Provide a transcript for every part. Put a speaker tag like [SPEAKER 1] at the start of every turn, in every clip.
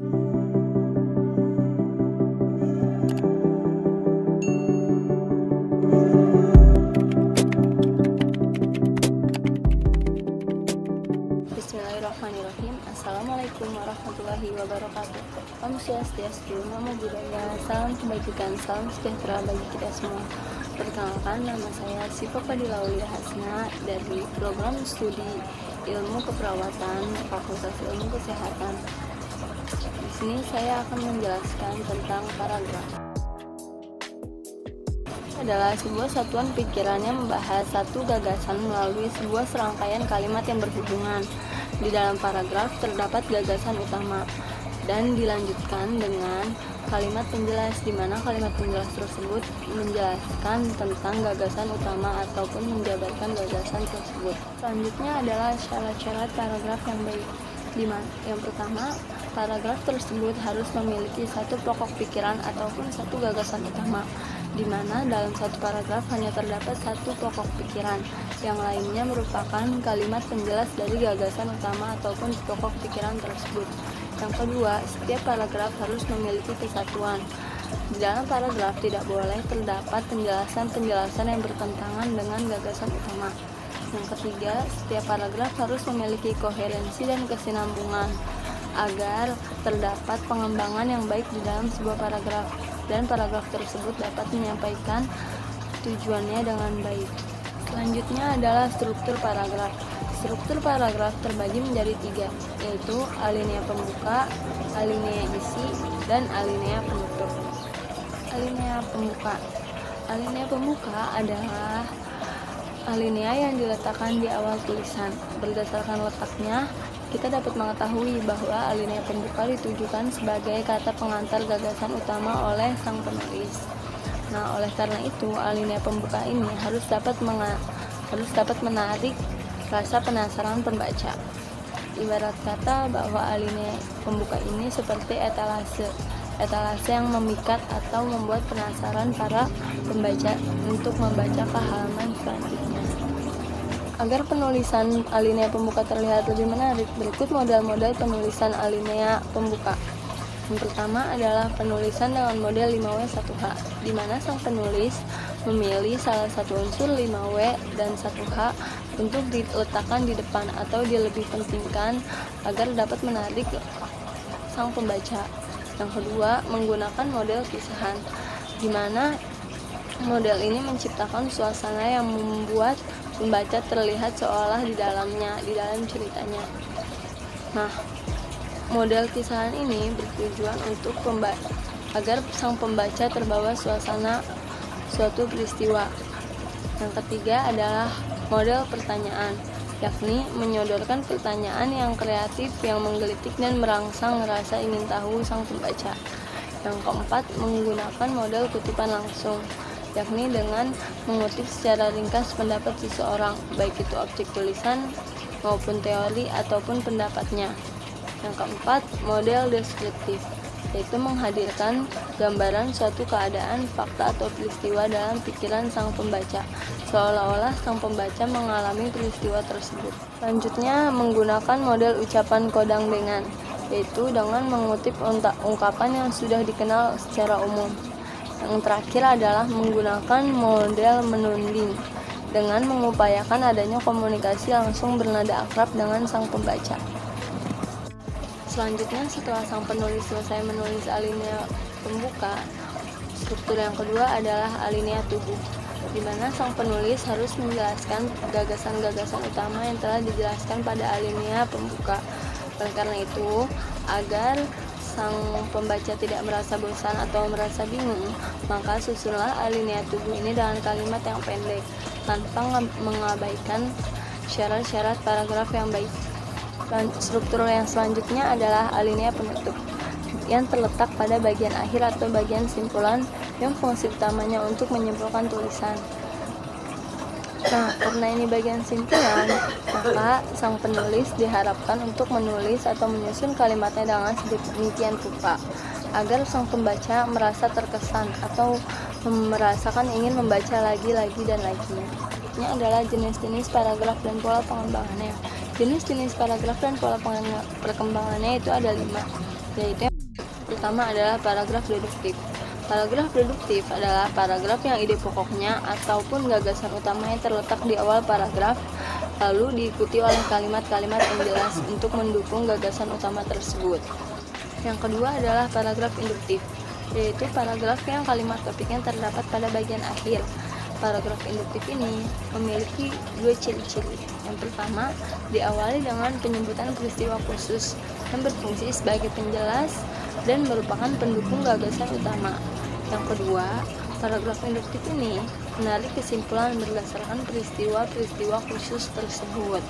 [SPEAKER 1] Bismillahirrahmanirrahim. Assalamualaikum warahmatullahi wabarakatuh. Om Swastiastu, Namo Buddhaya, salam kebajikan, salam sejahtera bagi kita semua. Perkenalkan, nama saya Siva Fadila Aulia Hasna dari program studi Ilmu Keperawatan Fakultas Ilmu Kesehatan. Di sini saya akan menjelaskan tentang paragraf. Adalah sebuah satuan pikiran yang membahas satu gagasan melalui sebuah serangkaian kalimat yang berhubungan. Di dalam paragraf terdapat gagasan utama dan dilanjutkan dengan kalimat penjelas, di mana kalimat penjelas tersebut menjelaskan tentang gagasan utama ataupun menjabarkan gagasan tersebut. Selanjutnya adalah syarat-syarat paragraf yang baik. Yang pertama, paragraf tersebut harus memiliki satu pokok pikiran ataupun satu gagasan utama, di mana dalam satu paragraf hanya terdapat satu pokok pikiran, yang lainnya merupakan kalimat penjelas dari gagasan utama ataupun pokok pikiran tersebut. Yang kedua, setiap paragraf harus memiliki kesatuan. Di dalam paragraf tidak boleh terdapat penjelasan-penjelasan yang bertentangan dengan gagasan utama. Yang ketiga, setiap paragraf harus memiliki koherensi dan kesinambungan agar terdapat pengembangan yang baik di dalam sebuah paragraf, dan paragraf tersebut dapat menyampaikan tujuannya dengan baik. Selanjutnya adalah struktur paragraf. Struktur paragraf terbagi menjadi 3, yaitu alinea pembuka, alinea isi, dan alinea penutup. Alinea pembuka. Alinea pembuka adalah alinea yang diletakkan di awal tulisan. Berdasarkan letaknya, kita dapat mengetahui bahwa alinea pembuka ditujukan sebagai kata pengantar gagasan utama oleh sang penulis. Nah, oleh karena itu, alinea pembuka ini harus dapat menarik rasa penasaran pembaca. Ibarat kata bahwa alinea pembuka ini seperti etalase yang memikat atau membuat penasaran para pembaca untuk membaca ke halaman selanjutnya. Agar penulisan alinea pembuka terlihat lebih menarik, berikut model-model penulisan alinea pembuka. Yang pertama adalah penulisan dengan model 5W1H, di mana sang penulis memilih salah satu unsur 5W dan 1H untuk diletakkan di depan atau dilebih pentingkan agar dapat menarik sang pembaca. Yang kedua, menggunakan model kisahan, di mana model ini menciptakan suasana yang membuat pembaca terlihat seolah di dalam ceritanya. Nah, model kisahan ini bertujuan untuk agar sang pembaca terbawa suasana suatu peristiwa. Yang ketiga adalah model pertanyaan, yakni menyodorkan pertanyaan yang kreatif yang menggelitik dan merangsang rasa ingin tahu sang pembaca. Yang keempat, menggunakan model kutipan langsung, yakni dengan mengutip secara ringkas pendapat seseorang, baik itu objek tulisan maupun teori ataupun pendapatnya. Yang keempat, model deskriptif, yaitu menghadirkan gambaran suatu keadaan, fakta atau peristiwa dalam pikiran sang pembaca, seolah-olah sang pembaca mengalami peristiwa tersebut. Selanjutnya, menggunakan model ucapan kodang dengan, yaitu dengan mengutip ungkapan yang sudah dikenal secara umum. Yang terakhir adalah menggunakan model menuding, dengan mengupayakan adanya komunikasi langsung bernada akrab dengan sang pembaca. Selanjutnya, setelah sang penulis selesai menulis alinea pembuka, struktur yang kedua adalah alinea tubuh, di mana sang penulis harus menjelaskan gagasan-gagasan utama yang telah dijelaskan pada alinea pembuka. Oleh karena itu, agar sang pembaca tidak merasa bosan atau merasa bingung, maka susunlah alinea tubuh ini dengan kalimat yang pendek, tanpa mengabaikan syarat-syarat paragraf yang baik. Struktur yang selanjutnya adalah alinea penutup, yang terletak pada bagian akhir atau bagian simpulan yang fungsi utamanya untuk menyimpulkan tulisan. Nah, karena ini bagian simpulan, maka sang penulis diharapkan untuk menulis atau menyusun kalimatnya dengan sedemikian rupa agar sang pembaca merasa terkesan atau merasakan ingin membaca lagi dan lagi. Ini adalah jenis-jenis paragraf dan pola pengembangannya. Jenis-jenis paragraf dan pola perkembangannya itu ada 5. yaitu yang pertama adalah paragraf deduktif. Paragraf deduktif adalah paragraf yang ide pokoknya ataupun gagasan utamanya terletak di awal paragraf, lalu diikuti oleh kalimat-kalimat yang jelas untuk mendukung gagasan utama tersebut. Yang kedua adalah paragraf induktif, yaitu paragraf yang kalimat topiknya terdapat pada bagian akhir. Paragraf induktif ini memiliki dua ciri-ciri. Yang pertama, diawali dengan penyebutan peristiwa khusus yang berfungsi sebagai penjelas dan merupakan pendukung gagasan utama. Yang kedua, paragraf induktif ini menarik kesimpulan berdasarkan peristiwa-peristiwa khusus tersebut.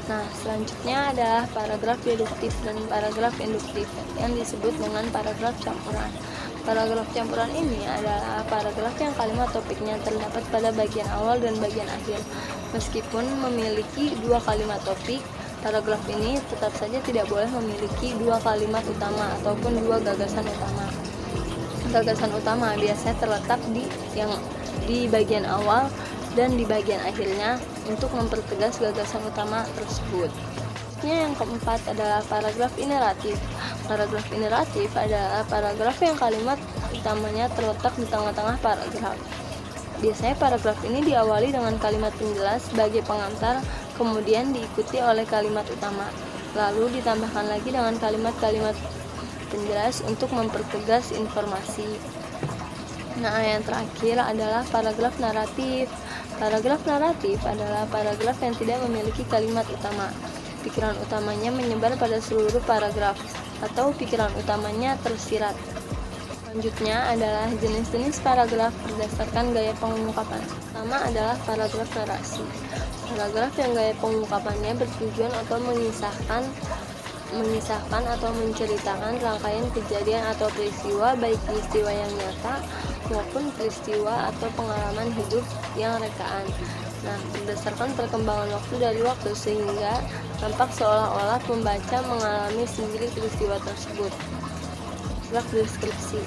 [SPEAKER 1] Nah, selanjutnya adalah paragraf deduktif dan paragraf induktif yang disebut dengan paragraf campuran. Paragraf campuran ini adalah paragraf yang kalimat topiknya terdapat pada bagian awal dan bagian akhir. Meskipun memiliki dua kalimat topik, paragraf ini tetap saja tidak boleh memiliki dua kalimat utama ataupun dua gagasan utama. Gagasan utama biasanya terletak di bagian awal dan di bagian akhirnya untuk mempertegas gagasan utama tersebut. Yang keempat adalah paragraf ineratif. Paragraf ineratif adalah paragraf yang kalimat utamanya terletak di tengah-tengah paragraf. Biasanya paragraf ini diawali dengan kalimat penjelas sebagai pengantar, kemudian diikuti oleh kalimat utama, lalu ditambahkan lagi dengan kalimat-kalimat penjelas untuk mempertegas informasi. Nah, yang terakhir adalah paragraf naratif. Paragraf naratif adalah paragraf yang tidak memiliki kalimat utama. Pikiran utamanya menyebar pada seluruh paragraf atau pikiran utamanya tersirat. Selanjutnya adalah jenis-jenis paragraf berdasarkan gaya pengungkapan. Pertama adalah paragraf narasi. Paragraf yang gaya pengungkapannya bertujuan atau mengisahkan atau menceritakan rangkaian kejadian atau peristiwa, baik peristiwa yang nyata maupun peristiwa atau pengalaman hidup yang rekaan. Nah, berdasarkan perkembangan waktu dari waktu sehingga tampak seolah-olah pembaca mengalami sendiri peristiwa tersebut. Paragraf deskripsi.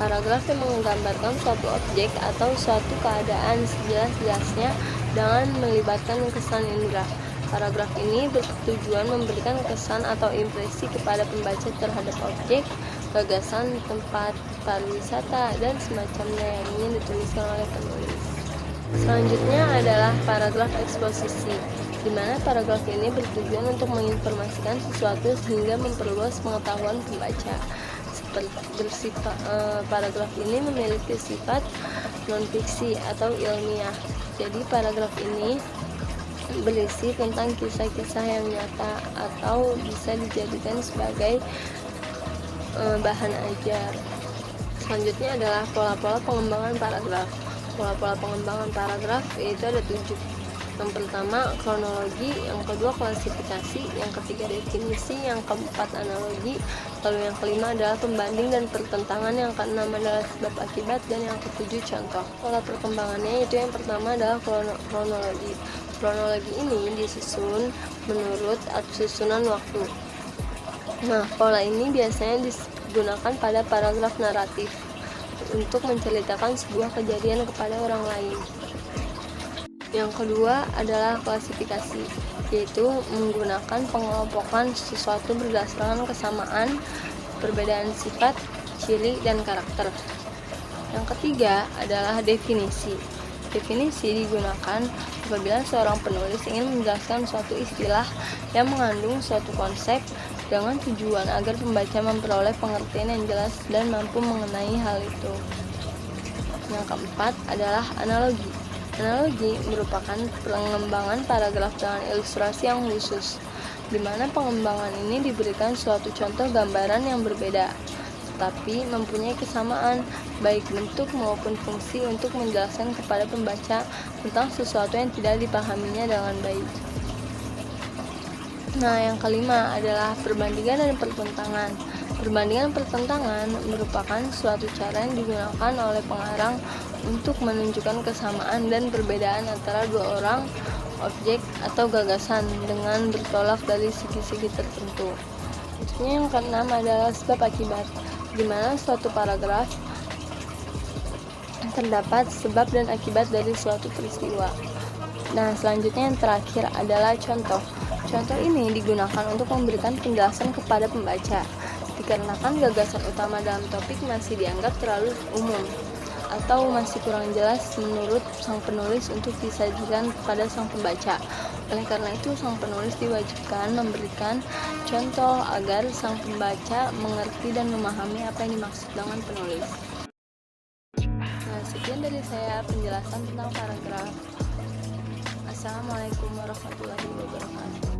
[SPEAKER 1] Paragraf yang menggambarkan suatu objek atau suatu keadaan sejelas-jelasnya dengan melibatkan kesan indera. Paragraf ini bertujuan memberikan kesan atau impresi kepada pembaca terhadap objek, gagasan, tempat pariwisata, dan semacamnya yang ingin dituliskan oleh penulis. Selanjutnya adalah paragraf eksposisi, di mana paragraf ini bertujuan untuk menginformasikan sesuatu sehingga memperluas pengetahuan pembaca. Paragraf ini memiliki sifat non-fiksi atau ilmiah. Jadi paragraf ini berisi tentang kisah-kisah yang nyata atau bisa dijadikan sebagai bahan ajar. Selanjutnya adalah pola-pola pengembangan paragraf. Pola-pola pengembangan paragraf yaitu ada 7. Yang pertama kronologi, yang kedua klasifikasi, yang ketiga definisi, yang keempat analogi, lalu yang kelima adalah pembanding dan pertentangan, yang keenam adalah sebab akibat, dan yang ketujuh contoh. Pola perkembangannya itu yang pertama adalah kronologi. Kronologi ini disusun menurut susunan waktu. Nah, pola ini biasanya digunakan pada paragraf naratif untuk menceritakan sebuah kejadian kepada orang lain. Yang kedua adalah klasifikasi, yaitu menggunakan pengelompokan sesuatu berdasarkan kesamaan, perbedaan sifat, ciri, dan karakter. Yang ketiga adalah definisi. Definisi digunakan apabila seorang penulis ingin menjelaskan suatu istilah yang mengandung suatu konsep dengan tujuan agar pembaca memperoleh pengertian yang jelas dan mampu mengenai hal itu. Yang keempat adalah analogi. Analogi merupakan pengembangan paragraf dengan ilustrasi yang khusus, di mana pengembangan ini diberikan suatu contoh gambaran yang berbeda, tetapi mempunyai kesamaan, baik bentuk maupun fungsi untuk menjelaskan kepada pembaca tentang sesuatu yang tidak dipahaminya dengan baik. Nah, yang kelima adalah perbandingan dan pertentangan. Perbandingan pertentangan merupakan suatu cara yang digunakan oleh pengarang untuk menunjukkan kesamaan dan perbedaan antara dua orang, objek, atau gagasan dengan bertolak dari segi-segi tertentu. Yang keenam adalah sebab akibat, di mana suatu paragraf terdapat sebab dan akibat dari suatu peristiwa. Nah, selanjutnya yang terakhir adalah contoh. Contoh ini digunakan untuk memberikan penjelasan kepada pembaca, dikarenakan gagasan utama dalam topik masih dianggap terlalu umum atau masih kurang jelas menurut sang penulis untuk disajikan kepada sang pembaca. Oleh karena itu, sang penulis diwajibkan memberikan contoh agar sang pembaca mengerti dan memahami apa yang dimaksud dengan penulis. Nah, sekian dari saya penjelasan tentang paragraf. Assalamualaikum warahmatullahi wabarakatuh.